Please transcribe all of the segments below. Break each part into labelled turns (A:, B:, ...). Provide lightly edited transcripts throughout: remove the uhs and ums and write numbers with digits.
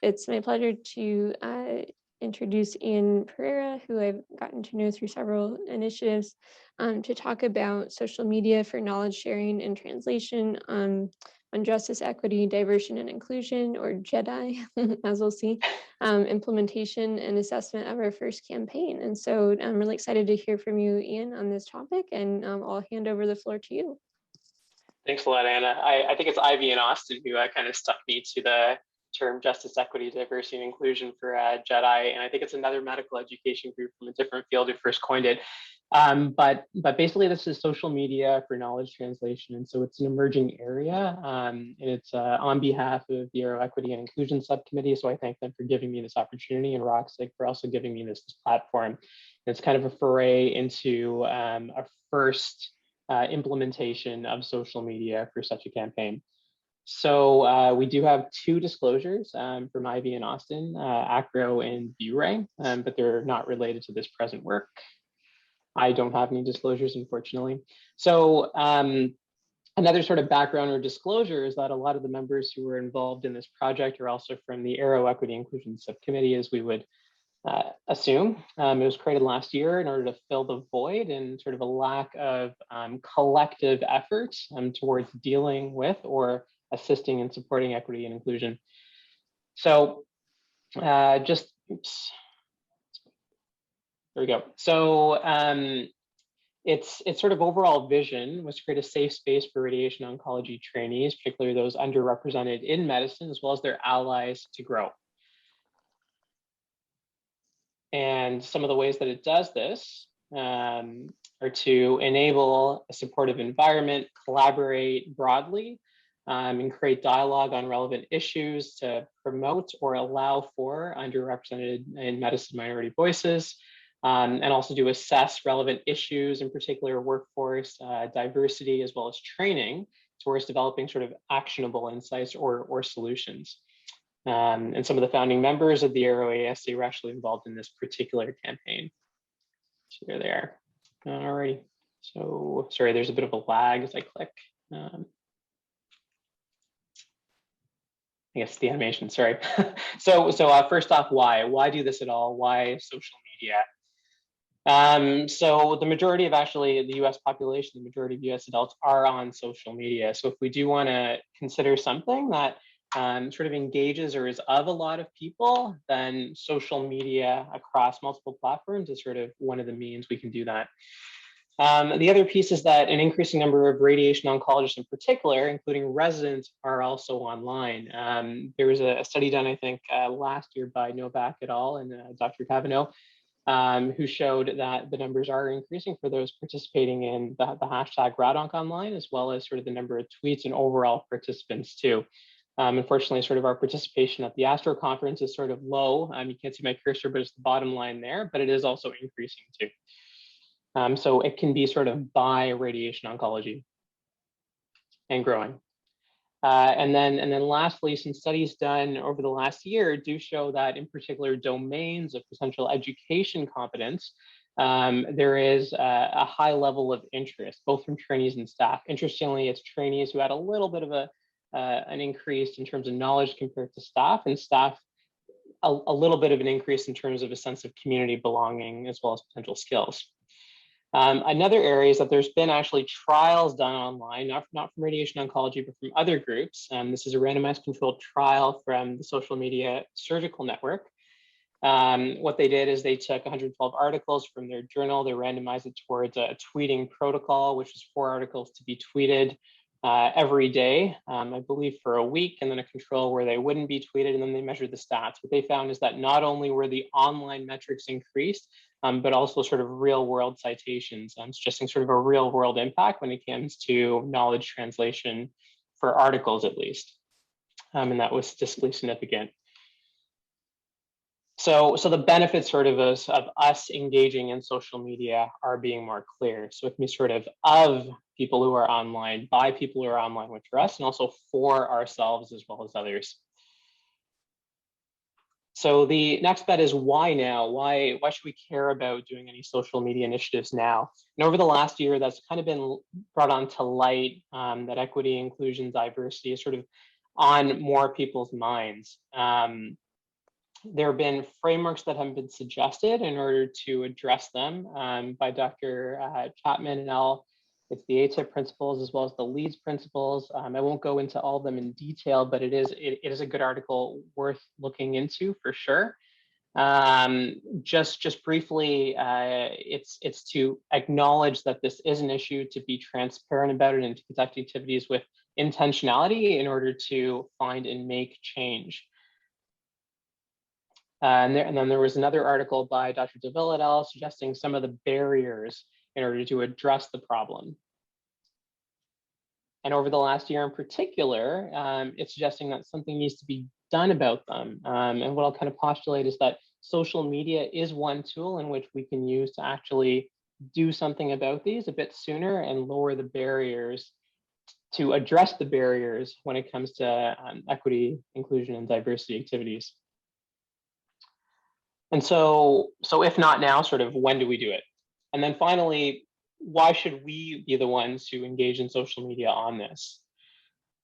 A: It's my pleasure to introduce Ian Pereira, who I've gotten to know through several initiatives, to talk about social media for knowledge sharing and translation on justice, equity, diversity, and inclusion, or JEDI, as we'll see, implementation and assessment of our first campaign. And so I'm really excited to hear from you, Ian, on this topic, and I'll hand over the floor to you.
B: Thanks a lot, Anna. I think it's Ivy and Austin who kind of stuck me to the term justice, equity, diversity, and inclusion for JEDI. And I think it's another medical education group from a different field who first coined it. But basically, this is social media for knowledge translation. And so it's an emerging area. And it's on behalf of the Equity and Inclusion Subcommittee. So I thank them for giving me this opportunity, and ROECSG for also giving me this platform. And it's kind of a foray into a first implementation of social media for such a campaign. So we do have two disclosures from Ivy and Austin, ACRO and BURE, but they're not related to this present work. I don't have any disclosures, unfortunately. So another sort of background or disclosure is that a lot of the members who were involved in this project are also from the Equity Inclusion Subcommittee, as we would assume. It was created last year in order to fill the void and sort of a lack of collective effort towards dealing with or assisting and supporting equity and inclusion. So oops, there we go. So its sort of overall vision was to create a safe space for radiation oncology trainees, particularly those underrepresented in medicine, as well as their allies, to grow. And some of the ways that it does this are to enable a supportive environment, collaborate broadly, and create dialogue on relevant issues to promote or allow for underrepresented in medicine minority voices, and also to assess relevant issues, in particular workforce diversity, as well as training, towards developing sort of actionable insights or solutions. And some of the founding members of the ROECSG were actually involved in this particular campaign. So there they are. All righty. So sorry, there's a bit of a lag as I click. I guess the animation, sorry. So first off, why do this at all? Why social media? So the majority of actually the US population, the majority of US adults are on social media. So if we do want to consider something that sort of engages or is of a lot of people, then social media across multiple platforms is sort of one of the means we can do that. The other piece is that an increasing number of radiation oncologists in particular, including residents, are also online. There was a study done, I think, last year by Novak et al. And Dr. Cavanaugh, who showed that the numbers are increasing for those participating in the hashtag RadOnc as well as sort of the number of tweets and overall participants too. Unfortunately, sort of our participation at the Astro conference is sort of low. You can't see my cursor, but it's the bottom line there, but it is also increasing too. So it can be sort of by radiation oncology and growing. And then lastly, some studies done over the last year do show that in particular domains of potential education competence, there is a high level of interest, both from trainees and staff. Interestingly, it's trainees who had a little bit of an increase in terms of knowledge compared to staff, and staff a little bit of an increase in terms of a sense of community belonging as well as potential skills. Another area is that there's been actually trials done online, not from radiation oncology, but from other groups. This is a randomized controlled trial from the Social Media Surgical Network. What they did is they took 112 articles from their journal, they randomized it towards a tweeting protocol, which was 4 articles to be tweeted every day, I believe for a week, and then a control where they wouldn't be tweeted, and then they measured the stats. What they found is that not only were the online metrics increased, but also sort of real world citations, suggesting sort of a real world impact when it comes to knowledge translation for articles at least. And that was statistically significant. So the benefits sort of us engaging in social media are being more clear. So it can be sort of people who are online, by people who are online with us, and also for ourselves as well as others. So the next bet is why now? Why should we care about doing any social media initiatives now? And over the last year, that's kind of been brought onto light, that equity, inclusion, diversity is sort of on more people's minds. There have been frameworks that have been suggested in order to address them by Dr. Chapman and al. It's the ATIP principles as well as the LEADS principles. I won't go into all of them in detail, but it is a good article worth looking into for sure. Just briefly, it's to acknowledge that this is an issue, to be transparent about it, and to conduct activities with intentionality in order to find and make change. And then there was another article by Dr. DeVille et al. Suggesting some of the barriers in order to address the problem. And over the last year in particular, it's suggesting that something needs to be done about them. And what I'll kind of postulate is that social media is one tool in which we can use to actually do something about these a bit sooner and lower the barriers, to address the barriers when it comes to equity, inclusion, and diversity activities. And so if not now, sort of when do we do it? And then finally, why should we be the ones who engage in social media on this?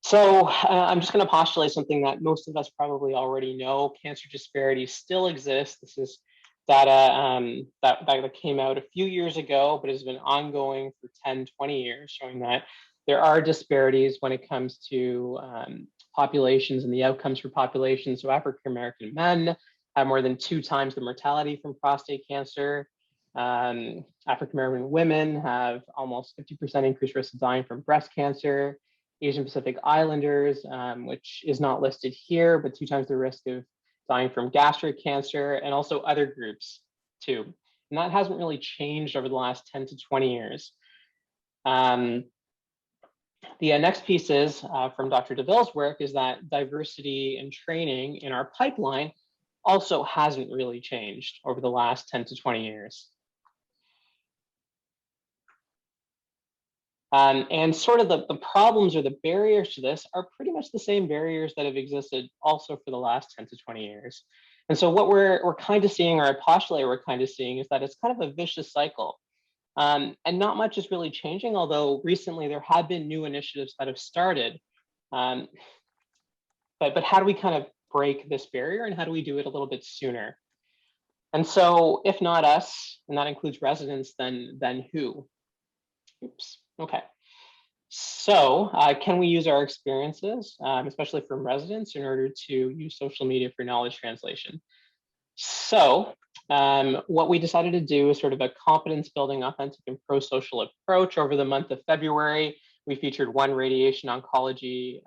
B: So I'm just going to postulate something that most of us probably already know. Cancer disparities still exist. This is data that came out a few years ago, but has been ongoing for 10, 20 years, showing that there are disparities when it comes to populations and the outcomes for populations. So African-American men have more than 2 times the mortality from prostate cancer. African-American women have almost 50% increased risk of dying from breast cancer. Asian Pacific Islanders, which is not listed here, but 2 times the risk of dying from gastric cancer, and also other groups too. And that hasn't really changed over the last 10 to 20 years. The next piece is from Dr. DeVille's work is that diversity and training in our pipeline also hasn't really changed over the last 10 to 20 years. And sort of the problems or the barriers to this are pretty much the same barriers that have existed also for the last 10 to 20 years. And so what we're kind of seeing, or a postulate we're kind of seeing, is that it's kind of a vicious cycle. And not much is really changing, although recently there have been new initiatives that have started. But how do we kind of break this barrier, and how do we do it a little bit sooner? And so if not us, and that includes residents, then who? Oops, okay. So can we use our experiences, especially from residents, in order to use social media for knowledge translation? So what we decided to do is sort of a competence building, authentic, and pro-social approach. Over the month of February, we featured 1 radiation oncology,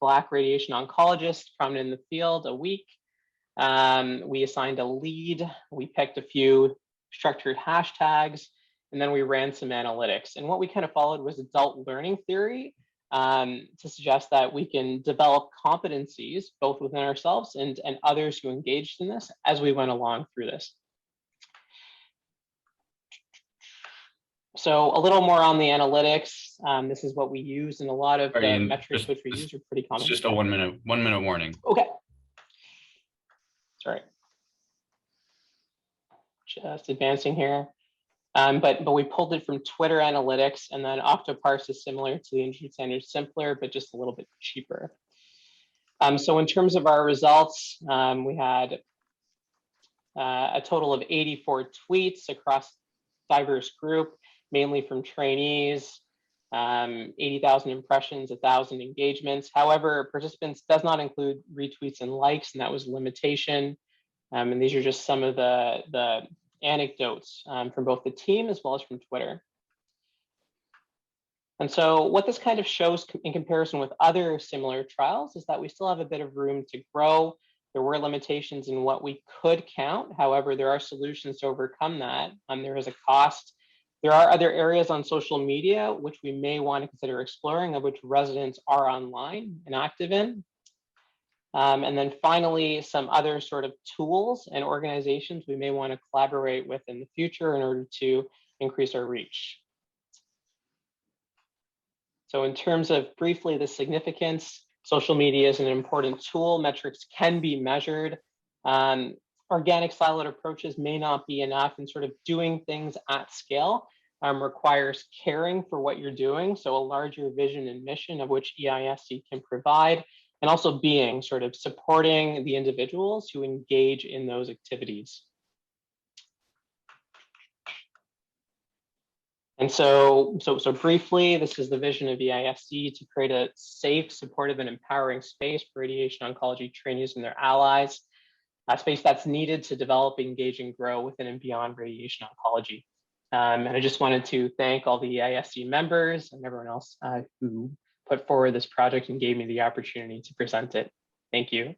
B: Black radiation oncologist prominent in the field a week. We assigned a lead. We picked a few structured hashtags, and then we ran some analytics. And what we kind of followed was adult learning theory to suggest that we can develop competencies both within ourselves and others who engaged in this as we went along through this. So a little more on the analytics. This is what we use, and a lot of the metrics which we use are pretty common.
C: It's just a 1 minute warning.
B: Okay. Sorry. Just advancing here. But we pulled it from Twitter analytics, and then Octoparse is similar to the industry standard, simpler, but just a little bit cheaper. So in terms of our results, we had a total of 84 tweets across diverse group, mainly from trainees, 80,000 impressions, 1,000 engagements. However, participants does not include retweets and likes, and that was a limitation. And these are just some of the anecdotes from both the team as well as from Twitter. And so what this kind of shows in comparison with other similar trials is that we still have a bit of room to grow. There were limitations in what we could count. However, there are solutions to overcome that. There is a cost. There are other areas on social media which we may want to consider exploring, of which residents are online and active in. And then finally, some other sort of tools and organizations we may want to collaborate with in the future in order to increase our reach. So in terms of briefly the significance, social media is an important tool. Metrics can be measured. Organic siloed approaches may not be enough, and sort of doing things at scale requires caring for what you're doing. So a larger vision and mission, of which EISC can provide, and also being, sort of supporting the individuals who engage in those activities. And so briefly, this is the vision of EISD to create a safe, supportive, and empowering space for radiation oncology trainees and their allies, a space that's needed to develop, engage, and grow within and beyond radiation oncology. And I just wanted to thank all the EISD members and everyone else who put forward this project and gave me the opportunity to present it. Thank you.